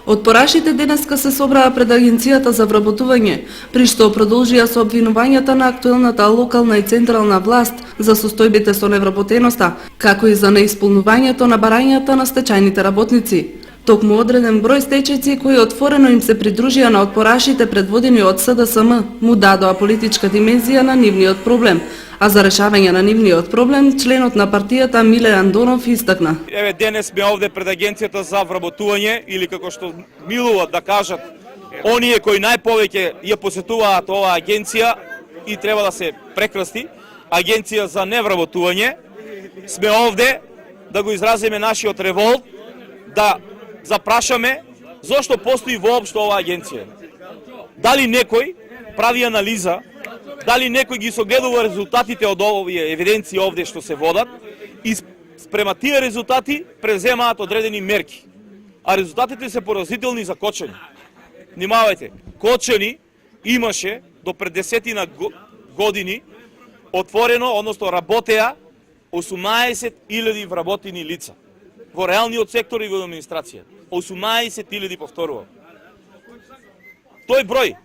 Отпорашите денеска се собраа пред Агенцијата за вработување, при што продолжија со обвинувањата на актуелната локална и централна власт за состојбите со невработеноста, како и за неисполнувањето на барањата на стечајните работници. Токму одреден број стечајци кои отворено им се придружија на отпорашите предводени од СДСМ му дадоа политичка димензија на нивниот проблем, а за решавање на нивниот проблем членот на партијата Миле Андонов истакна. Еве денес сме овде пред Агенцијата за вработување или како што милуваат да кажат оние кои најповеќе ја посетуваат оваа агенција и треба да се прекрасти, Агенција за невработување. Сме овде да го изразиме нашиот револт, да запрашаме зошто постои воопшто оваа агенција. Дали некој прави анализа, дали некој ги согледува резултатите од овие евиденции овде што се водат и спрема тие резултати преземаат одредени мерки. А резултатите се поразителни за Кочани. Внимавајте, Кочани имаше до пред 10 години отворено, односно работеа 18.000 вработени лица во реалниот сектор и во администрација. 18.000 повторувам. Тој број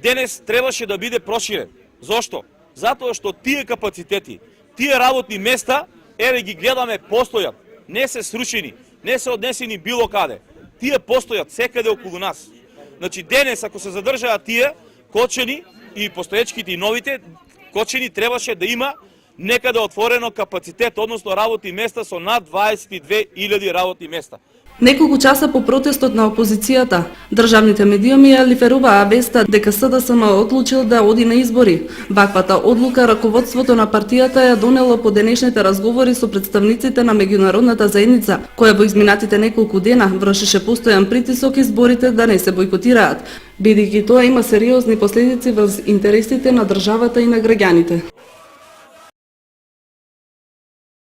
денес требаше да биде проширен. Зошто? Затоа што тие капацитети, тие работни места, еве ги гледаме, постојат, не се срушени, не се однесени било каде. Тие постојат секаде околу нас. Значи денес ако се задржаат тие, Кочани и постоечките и новите, Кочани требаше да има некаде отворено капацитет, односно работни места со над 22.000 работни места. Неколку часа по протестот на опозицијата, државните медиуми ја лиферуваа веста дека СДСМ одлучил да оди на избори. Ваквата одлука раководството на партијата ја донело по денешните разговори со представниците на меѓународната заедница, која во изминатите неколку дена вршеше постојан притисок изборите да не се бојкотираат, бидејќи тоа има сериозни последици врз интересите на државата и на граѓаните.